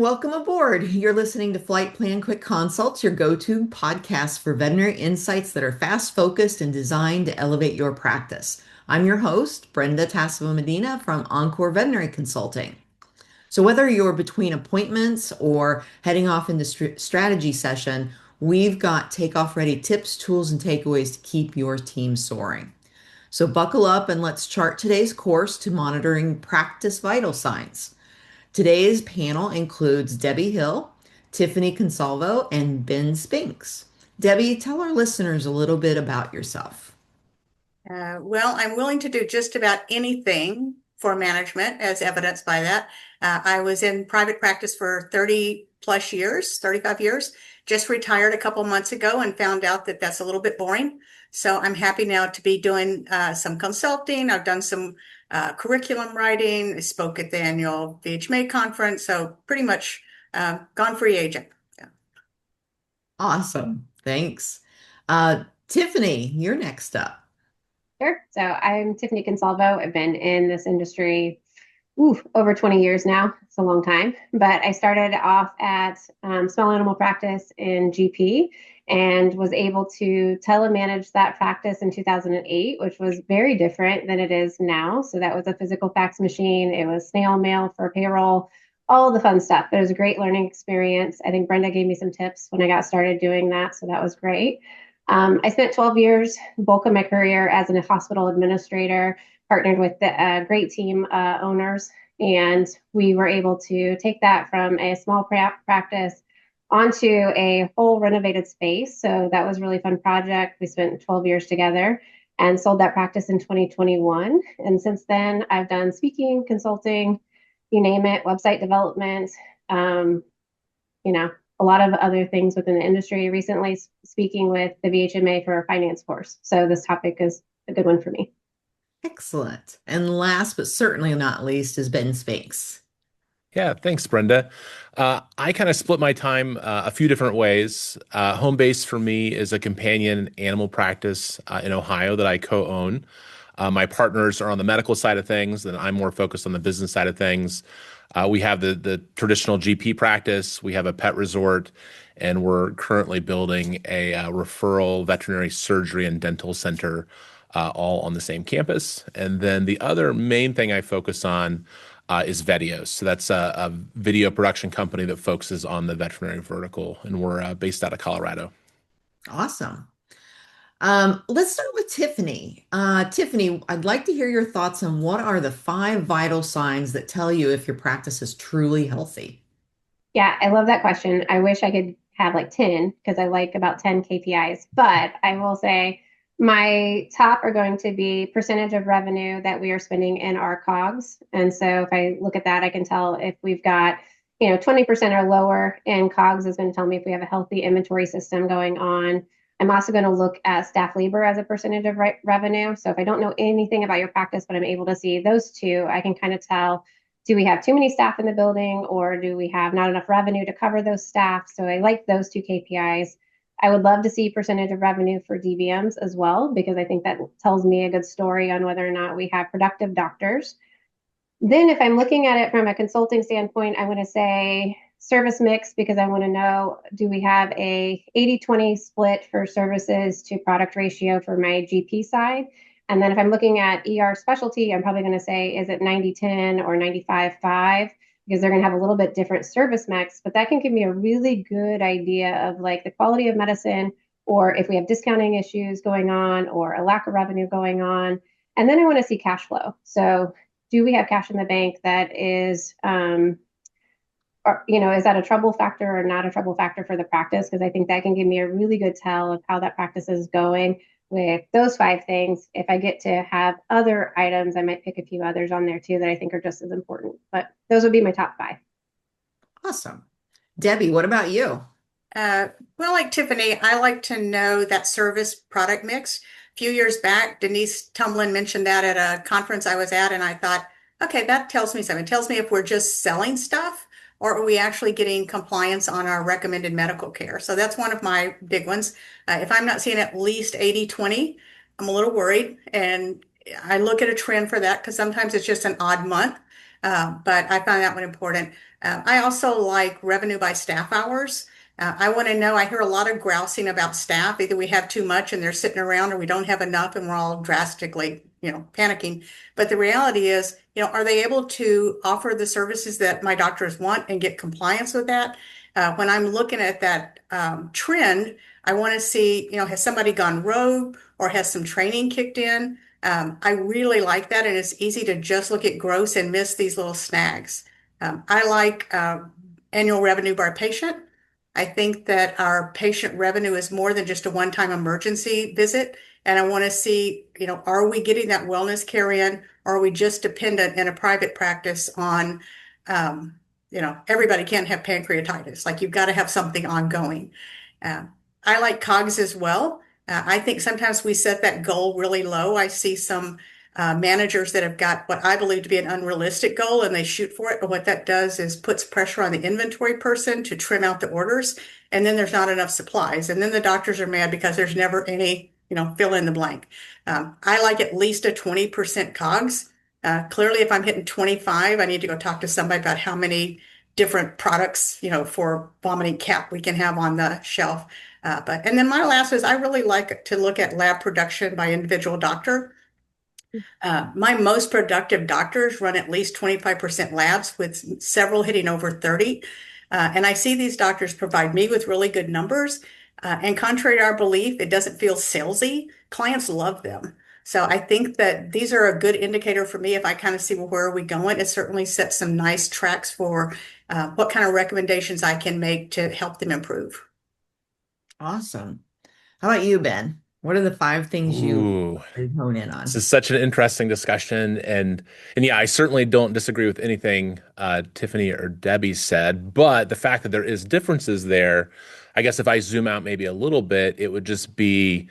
welcome aboard. You're listening to Flight Plan Quick Consults, your go-to podcast for veterinary insights that are fast focused and designed to elevate your practice. I'm your host, Brenda Tassimo Medina from Encore Veterinary Consulting. So whether you're between appointments or heading off into strategy session, we've got takeoff ready tips, tools, and takeaways to keep your team soaring. So buckle up and let's chart today's course to monitoring practice vital signs. Today's panel includes Debbie Hill, Tiffany Consalvo, and Ben Spinks. Debbie, tell our listeners a little bit about yourself. Well, I'm willing to do just about anything for management, as evidenced by that. I was in private practice for 30 plus years, 35 years, just retired a couple months ago and found out that that's a little bit boring. So I'm happy now to be doing some consulting. I've done some curriculum writing. I spoke at the annual VHMA conference. So pretty much gone free agent. Yeah. Awesome. Thanks. Tiffany, you're next up. Sure. So I'm Tiffany Consalvo. I've been in this industry over 20 years now. It's a long time, but I started off at small animal practice in GP and was able to telemanage that practice in 2008, which was very different than it is now. So that was a physical fax machine. It was snail mail for payroll, all the fun stuff. But it was a great learning experience. I think Brenda gave me some tips when I got started doing that. So that was great. I spent 12 years, bulk of my career as a hospital administrator, partnered with a great team owners, and we were able to take that from a small practice onto a whole renovated space. So that was a really fun project. We spent 12 years together and sold that practice in 2021. And since then, I've done speaking, consulting, you name it, website development, you know, a lot of other things within the industry. Recently speaking with the VHMA for a finance course. So this topic is a good one for me. Excellent. And last but certainly not least is Ben Spinks. Yeah, thanks, Brenda. I kind of split my time a few different ways. Home base for me is a companion animal practice in Ohio that I co-own. My partners are on the medical side of things, and I'm more focused on the business side of things. We have the traditional GP practice, we have a pet resort, and we're currently building a referral veterinary surgery and dental center all on the same campus. And then the other main thing I focus on is Vetios. So that's a video production company that focuses on the veterinary vertical, and we're based out of Colorado. Awesome. Let's start with Tiffany. Tiffany, I'd like to hear your thoughts on what are the 5 vital signs that tell you if your practice is truly healthy. Yeah, I love that question. I wish I could have like 10 because I like about 10 KPIs, but I will say my top are going to be percentage of revenue that we are spending in our COGS. And so if I look at that, I can tell if we've got 20% or lower in COGS is going to tell me if we have a healthy inventory system going on. I'm also going to look at staff labor as a percentage of revenue. So if I don't know anything about your practice, but I'm able to see those two, I can kind of tell, do we have too many staff in the building or do we have not enough revenue to cover those staff? So I like those 2 KPIs. I would love to see percentage of revenue for DVMs as well, because I think that tells me a good story on whether or not we have productive doctors. Then if I'm looking at it from a consulting standpoint, I want to say service mix, because I want to know, do we have a 80-20 split for services to product ratio for my GP side? And then if I'm looking at ER specialty, I'm probably going to say, is it 90-10 or 95-5? Because they're going to have a little bit different service mix, but that can give me a really good idea of like the quality of medicine, or if we have discounting issues going on or a lack of revenue going on. And then I want to see cash flow. So do we have cash in the bank that is, is that a trouble factor or not a trouble factor for the practice? Because I think that can give me a really good tell of how that practice is going with those 5 things. If I get to have other items, I might pick a few others on there too that I think are just as important. But those would be my top 5. Awesome. Debbie, what about you? Well, like Tiffany, I like to know that service product mix. A few years back, Denise Tumlin mentioned that at a conference I was at, and I thought, okay, that tells me something. It tells me if we're just selling stuff or are we actually getting compliance on our recommended medical care. So that's one of my big ones. If I'm not seeing at least 80-20, I'm a little worried. And I look at a trend for that because sometimes it's just an odd month. but I found that one important. I also like revenue by staff hours. I want to know, I hear a lot of grousing about staff. Either we have too much and they're sitting around, or we don't have enough and we're all drastically, panicking. But the reality is, are they able to offer the services that my doctors want and get compliance with that? When I'm looking at that trend, I want to see, has somebody gone rogue or has some training kicked in? I really like that, and it's easy to just look at gross and miss these little snags. I like annual revenue by patient. I think that our patient revenue is more than just a one-time emergency visit. And I want to see, are we getting that wellness care in? Or are we just dependent in a private practice on, everybody can't have pancreatitis. Like you've got to have something ongoing. Uh, I like COGS as well. I think sometimes we set that goal really low. I see some managers that have got what I believe to be an unrealistic goal and they shoot for it. But what that does is puts pressure on the inventory person to trim out the orders. And then there's not enough supplies. And then the doctors are mad because there's never any, fill in the blank. I like at least a 20% COGS. Clearly, if I'm hitting 25, I need to go talk to somebody about how many different products, for vomiting cat we can have on the shelf. And then my last is I really like to look at lab production by individual doctor. My most productive doctors run at least 25% labs with several hitting over 30. And I see these doctors provide me with really good numbers. And contrary to our belief, it doesn't feel salesy. Clients love them. So I think that these are a good indicator for me if I kind of see, well, where are we going? It certainly sets some nice tracks for what kind of recommendations I can make to help them improve. Awesome. How about you, Ben? What are the five things you Ooh, really hone in this on? is such an interesting discussion, and yeah, I certainly don't disagree with anything Tiffany or Debbie said, but the fact that there is differences there, I guess if I zoom out maybe a little bit, it would just be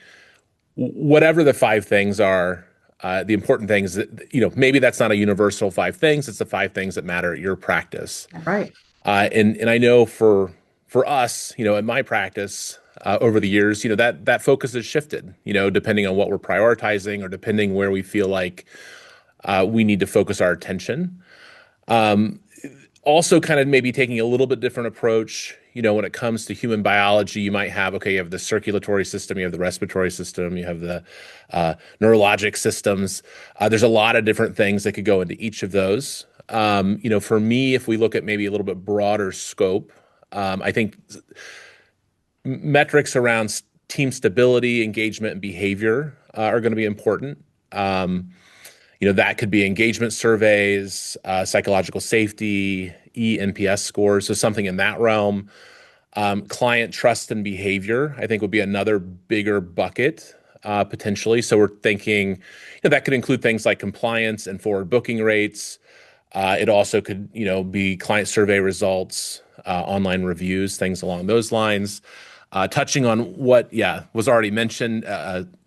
whatever the five things are. The important things that, maybe that's not a universal five things. It's the five things that matter at your practice. Right. And I know for us, in my practice over the years, that focus has shifted, depending on what we're prioritizing or depending where we feel like we need to focus our attention. Also, kind of maybe taking a little bit different approach. When it comes to human biology, you might have, okay, you have the circulatory system, you have the respiratory system, you have the neurologic systems. There's a lot of different things that could go into each of those. For me, if we look at maybe a little bit broader scope, I think metrics around team stability, engagement, and behavior are going to be important. That could be engagement surveys, psychological safety, eNPS scores, so something in that realm. Client trust and behavior, I think, would be another bigger bucket potentially. So we're thinking that could include things like compliance and forward booking rates. It also could, be client survey results, online reviews, things along those lines. Touching on what, yeah, was already mentioned,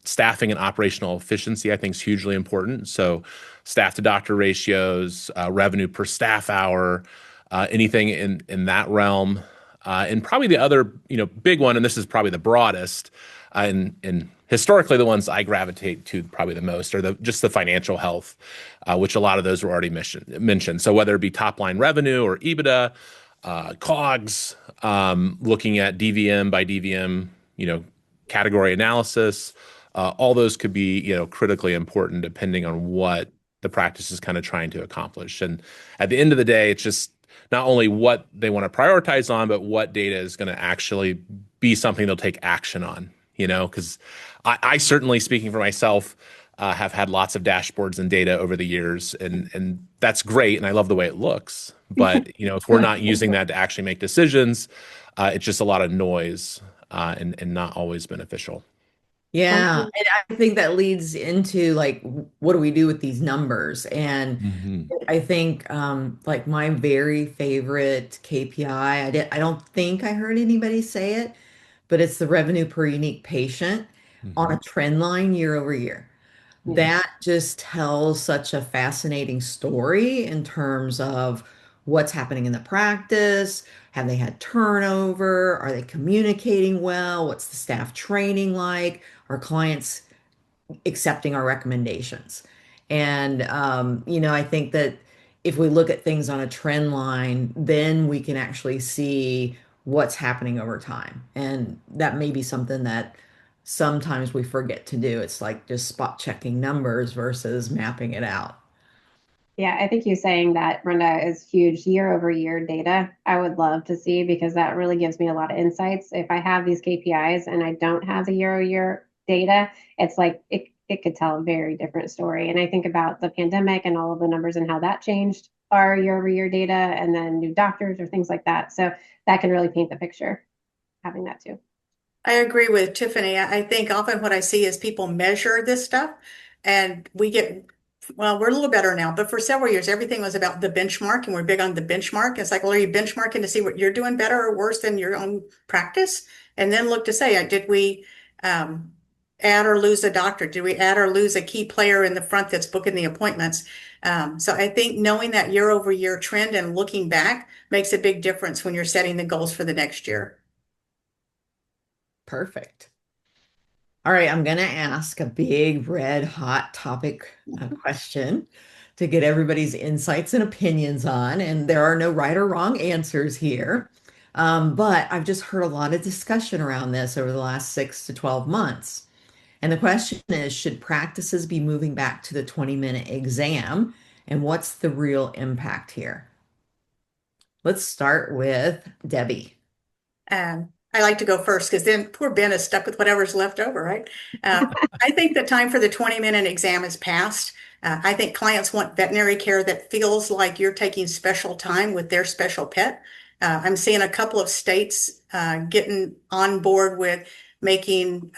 staffing and operational efficiency, I think is hugely important. So staff to doctor ratios, revenue per staff hour, anything in that realm. And probably the other, big one, and this is probably the broadest, and historically the ones I gravitate to probably the most are just the financial health, which a lot of those were already mentioned. So whether it be top line revenue or EBITDA, COGS, looking at DVM by DVM, category analysis, all those could be, critically important depending on what the practice is kind of trying to accomplish. And at the end of the day, it's just not only what they want to prioritize on, but what data is going to actually be something they'll take action on, because I certainly, speaking for myself, have had lots of dashboards and data over the years, and that's great, and I love the way it looks. But if we're not using that to actually make decisions, it's just a lot of noise and not always beneficial. Yeah. Absolutely. And I think that leads into like, what do we do with these numbers? And Hmm. I think like my very favorite KPI, I don't think I heard anybody say it, but it's the revenue per unique patient on Hmm. a trend line year over year. Yeah. That just tells such a fascinating story in terms of what's happening in the practice. Have they had turnover? Are they communicating well? What's the staff training like? Are clients accepting our recommendations? And I think that if we look at things on a trend line, then we can actually see what's happening over time. And that may be something that sometimes we forget to do. It's like just spot checking numbers versus mapping it out. Yeah, I think you saying that, Brenda, is huge year over year data. I would love to see because that really gives me a lot of insights. If I have these KPIs and I don't have the year over year data, it's like it could tell a very different story. And I think about the pandemic and all of the numbers and how that changed our year over year data and then new doctors or things like that. So that can really paint the picture, having that too. I agree with Tiffany. I think often what I see is people measure this stuff and we get, well, we're a little better now, but for several years, everything was about the benchmark and we're big on the benchmark. It's like, well, are you benchmarking to see what you're doing better or worse than your own practice? And then look to say, did we add or lose a doctor? Did we add or lose a key player in the front that's booking the appointments? So I think knowing that year over year trend and looking back makes a big difference when you're setting the goals for the next year. Perfect. All right, I'm going to ask a big red hot topic question to get everybody's insights and opinions on. And there are no right or wrong answers here. But I've just heard a lot of discussion around this over the last 6 to 12 months. And the question is, should practices be moving back to the 20-minute exam? And what's the real impact here? Let's start with Debbie. I like to go first because then poor Ben is stuck with whatever's left over, right? I think the time for the 20-minute exam is past. I think clients want veterinary care that feels like you're taking special time with their special pet. I'm seeing a couple of states getting on board with making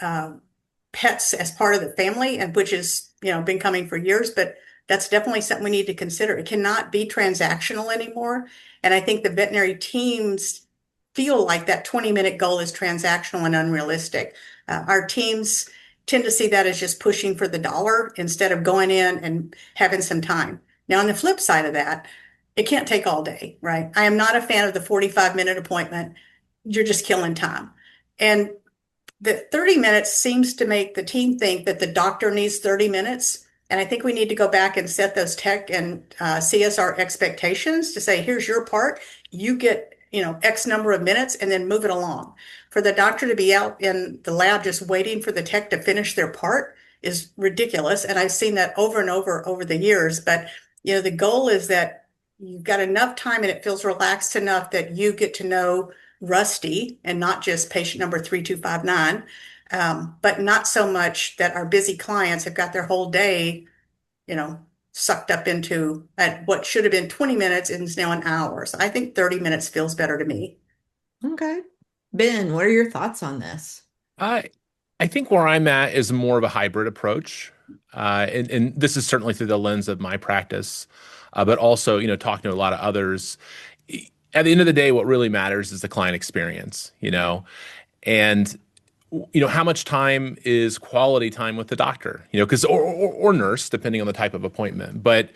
pets as part of the family, and which is, been coming for years, but that's definitely something we need to consider. It cannot be transactional anymore. And I think the veterinary teams feel like that 20-minute goal is transactional and unrealistic. Our teams tend to see that as just pushing for the dollar instead of going in and having some time. Now, on the flip side of that, it can't take all day, right? I am not a fan of the 45-minute appointment. You're just killing time. And the 30 minutes seems to make the team think that the doctor needs 30 minutes. And I think we need to go back and set those tech and CSR expectations to say, here's your part. You get X number of minutes and then move it along. For the doctor to be out in the lab just waiting for the tech to finish their part is ridiculous. And I've seen that over and over the years. But, the goal is that you've got enough time and it feels relaxed enough that you get to know Rusty and not just patient number 3259, but not so much that our busy clients have got their whole day, sucked up into at what should have been 20 minutes and is now an hour. So I think 30 minutes feels better to me. Okay. Ben, what are your thoughts on this? I I think where I'm at is more of a hybrid approach, and this is certainly through the lens of my practice, but also talking to a lot of others. At the end of the day, what really matters is the client experience, and how much time is quality time with the doctor, because or nurse, depending on the type of appointment. But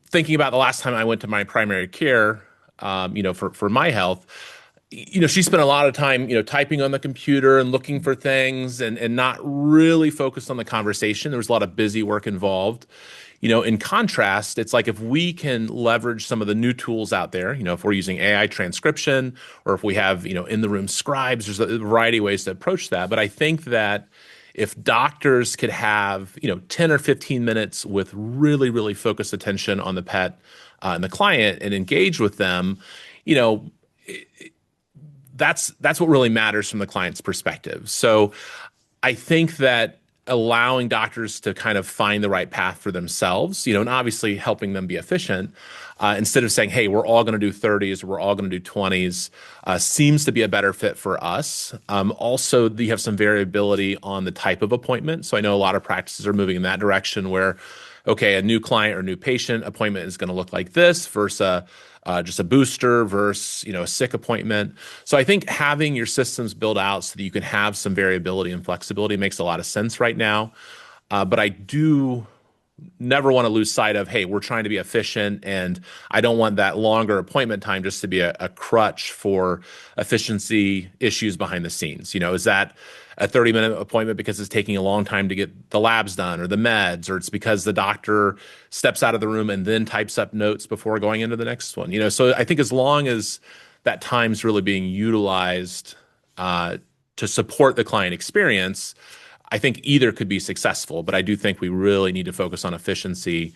thinking about the last time I went to my primary care, for my health, she spent a lot of time, typing on the computer and looking for things and not really focused on the conversation. There was a lot of busy work involved. In contrast, it's like if we can leverage some of the new tools out there, if we're using AI transcription or if we have, in the room scribes, there's a variety of ways to approach that. But I think that if doctors could have, 10 or 15 minutes with really, really focused attention on the pet and the client and engage with them, that's what really matters from the client's perspective. So I think that allowing doctors to kind of find the right path for themselves, and obviously helping them be efficient, instead of saying, hey, we're all going to do 30s or we're all going to do 20s, seems to be a better fit for us. Also, you have some variability on the type of appointment. So I know a lot of practices are moving in that direction where, okay, a new client or new patient appointment is going to look like this versus just a booster versus a sick appointment. So I think having your systems built out so that you can have some variability and flexibility makes a lot of sense right now. But I do never want to lose sight of, hey, we're trying to be efficient, and I don't want that longer appointment time just to be a crutch for efficiency issues behind the scenes. Is that a 30-minute appointment because it's taking a long time to get the labs done or the meds, or it's because the doctor steps out of the room and then types up notes before going into the next one. So I think as long as that time's really being utilized uh, to support the client experience, I think either could be successful, but I do think we really need to focus on efficiency.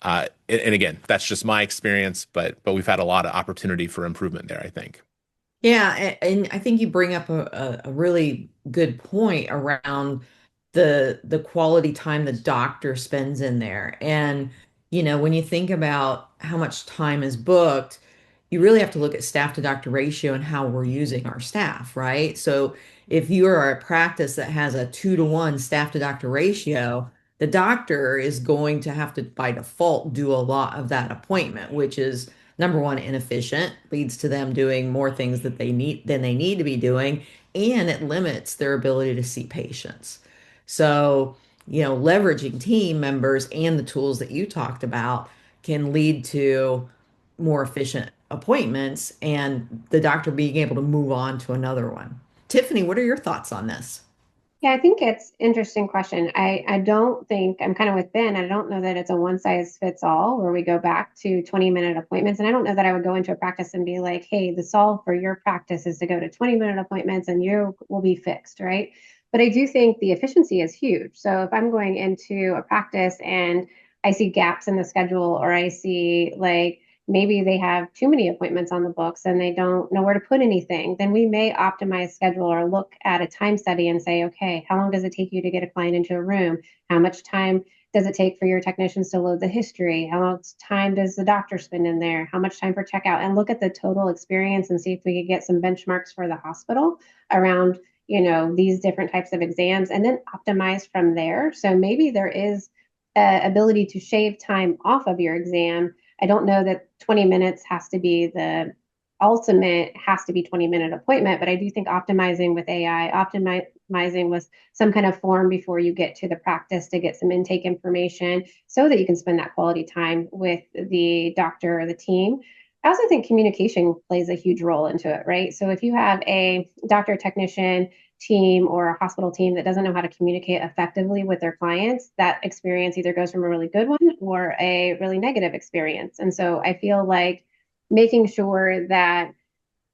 And again, that's just my experience, but we've had a lot of opportunity for improvement there, I think. Yeah, and I think you bring up a really good point around the quality time the doctor spends in there. And when you think about how much time is booked, you really have to look at staff to doctor ratio and how we're using our staff, right? So if you are a practice that has a 2-to-1 staff to doctor ratio, the doctor is going to have to by default do a lot of that appointment, which is number one, inefficient, leads to them doing more things that they need than they need to be doing, and it limits their ability to see patients. So, leveraging team members and the tools that you talked about can lead to more efficient appointments and the doctor being able to move on to another one. Tiffany, what are your thoughts on this? Yeah, I think it's interesting question. I don't think I'm kind of with Ben. I don't know that it's a one size fits all where we go back to 20-minute appointments. And I don't know that I would go into a practice and be like, hey, the solve for your practice is to go to 20-minute appointments and you will be fixed, right? But I do think the efficiency is huge. So if I'm going into a practice and I see gaps in the schedule, or I see like maybe they have too many appointments on the books and they don't know where to put anything, then we may optimize schedule or look at a time study and say, okay, how long does it take you to get a client into a room? How much time does it take for your technicians to load the history? How much time does the doctor spend in there? How much time for checkout? And look at the total experience and see if we could get some benchmarks for the hospital around, these different types of exams, and then optimize from there. So maybe there is ability to shave time off of your exam. I don't know that 20 minutes has to be the ultimate, has to be 20-minute appointment, but I do think optimizing with AI, optimizing with some kind of form before you get to the practice to get some intake information so that you can spend that quality time with the doctor or the team. I also think communication plays a huge role into it, right? So if you have a doctor technician team or a hospital team that doesn't know how to communicate effectively with their clients, that experience either goes from a really good one or a really negative experience. And so I feel like making sure that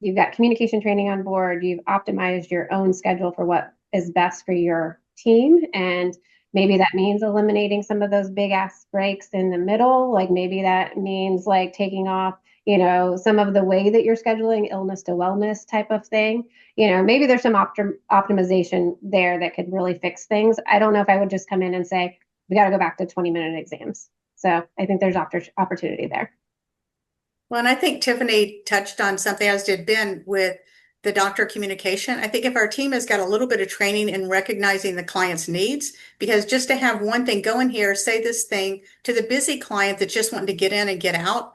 you've got communication training on board, you've optimized your own schedule for what is best for your team. And maybe that means eliminating some of those big ass breaks in the middle. Like maybe that means like taking off, some of the way that you're scheduling, illness to wellness type of thing. Maybe there's some optimization there that could really fix things. I don't know if I would just come in and say, we got to go back to 20-minute exams. So I think there's opportunity there. Well, and I think Tiffany touched on something, as did Ben, with the doctor communication. I think if our team has got a little bit of training in recognizing the client's needs, because just to have one thing go in here, say this thing to the busy client that's just wanting to get in and get out,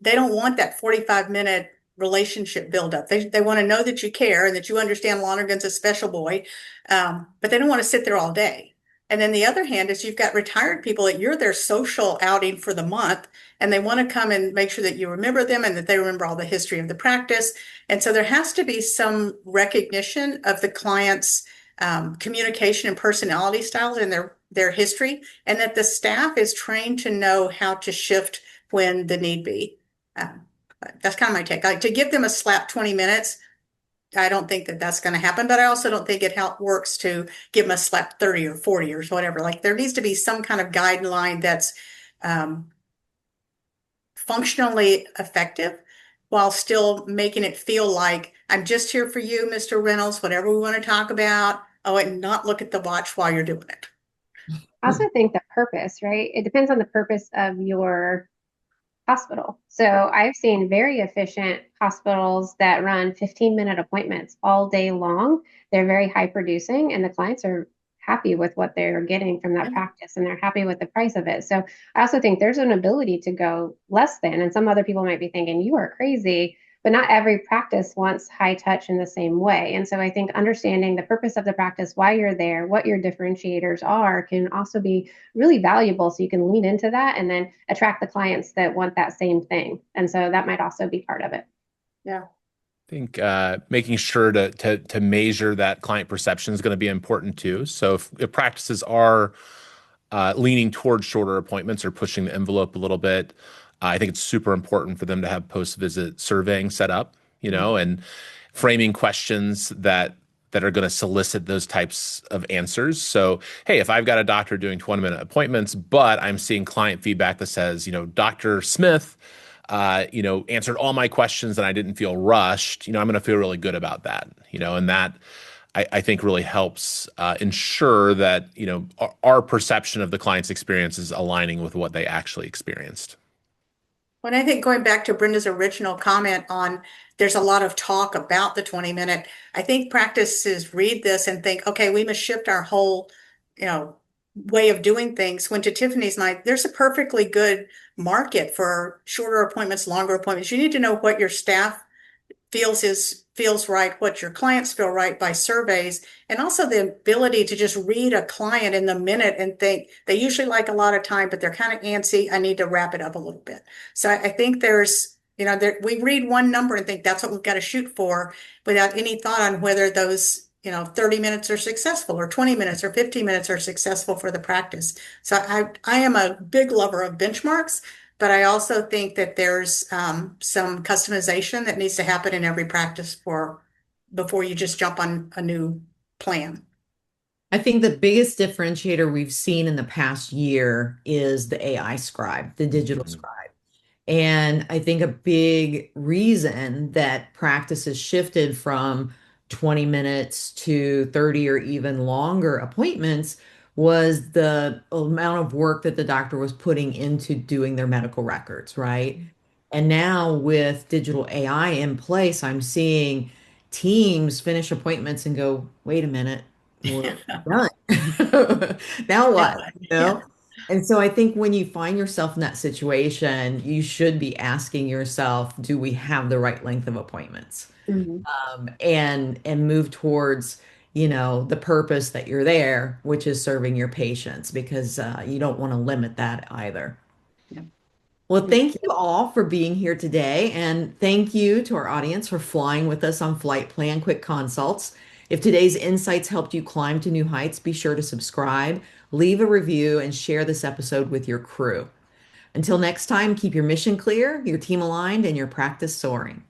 they don't want that 45-minute relationship buildup. They want to know that you care and that you understand Lonergan's a special boy, but they don't want to sit there all day. And then the other hand is you've got retired people that you're their social outing for the month, and they want to come and make sure that you remember them and that they remember all the history of the practice. And so there has to be some recognition of the client's communication and personality styles and their history, and that the staff is trained to know how to shift when the need be. That's kind of my take. To give them a slap 20 minutes, I don't think that that's going to happen, but I also don't think it works to give them a slap 30 or 40 or whatever. Like there needs to be some kind of guideline that's functionally effective while still making it feel like I'm just here for you, Mr. Reynolds, whatever we want to talk about. Oh, and not look at the watch while you're doing it. I also think the purpose, right? It depends on the purpose of your hospital. So I've seen very efficient hospitals that run 15-minute appointments all day long. They're very high producing and the clients are happy with what they're getting from that practice and they're happy with the price of it. So I also think there's an ability to go less than, and some other people might be thinking you are crazy, but not every practice wants high touch in the same way. And so I think understanding the purpose of the practice, why you're there, what your differentiators are, can also be really valuable. So you can lean into that and then attract the clients that want that same thing. And so that might also be part of it. Yeah. think making sure to measure that client perception is going to be important too. So if practices are leaning towards shorter appointments or pushing the envelope a little bit, I think it's super important for them to have post-visit surveying set up, and framing questions that are going to solicit those types of answers. So, hey, if I've got a doctor doing 20-minute appointments, but I'm seeing client feedback that says, Dr. Smith, answered all my questions and I didn't feel rushed, I'm going to feel really good about that, and that I think really helps ensure that, our perception of the client's experience is aligning with what they actually experienced. When I think going back to Brenda's original comment on there's a lot of talk about the 20-minute, I think practices read this and think, okay, we must shift our whole, you know, way of doing things. When to Tiffany's night, there's a perfectly good market for shorter appointments, longer appointments. You need to know what your staff feels right, what your clients feel right by surveys, and also the ability to just read a client in the minute and think they usually like a lot of time, but they're kind of antsy. I need to wrap it up a little bit. So I think there's, we read one number and think that's what we've got to shoot for without any thought on whether those, 30 minutes are successful or 20 minutes or 15 minutes are successful for the practice. So I am a big lover of benchmarks. But I also think that there's some customization that needs to happen in every practice before you just jump on a new plan. I think the biggest differentiator we've seen in the past year is the AI scribe, the digital Mhm. scribe. And I think a big reason that practice has shifted from 20 minutes to 30 or even longer appointments was the amount of work that the doctor was putting into doing their medical records, right? And now with digital AI in place, I'm seeing teams finish appointments and go, wait a minute, we're done. Now Yeah, what? You yeah. know? And so I think when you find yourself in that situation, you should be asking yourself, do we have the right length of appointments? Mhm. And move towards, the purpose that you're there, which is serving your patients, because you don't want to limit that either. Yeah. Well, thank you all for being here today, and thank you to our audience for flying with us on Flight Plan Quick Consults. If today's insights helped you climb to new heights, be sure to subscribe, leave a review, and share this episode with your crew. Until next time, keep your mission clear, your team aligned, and your practice soaring.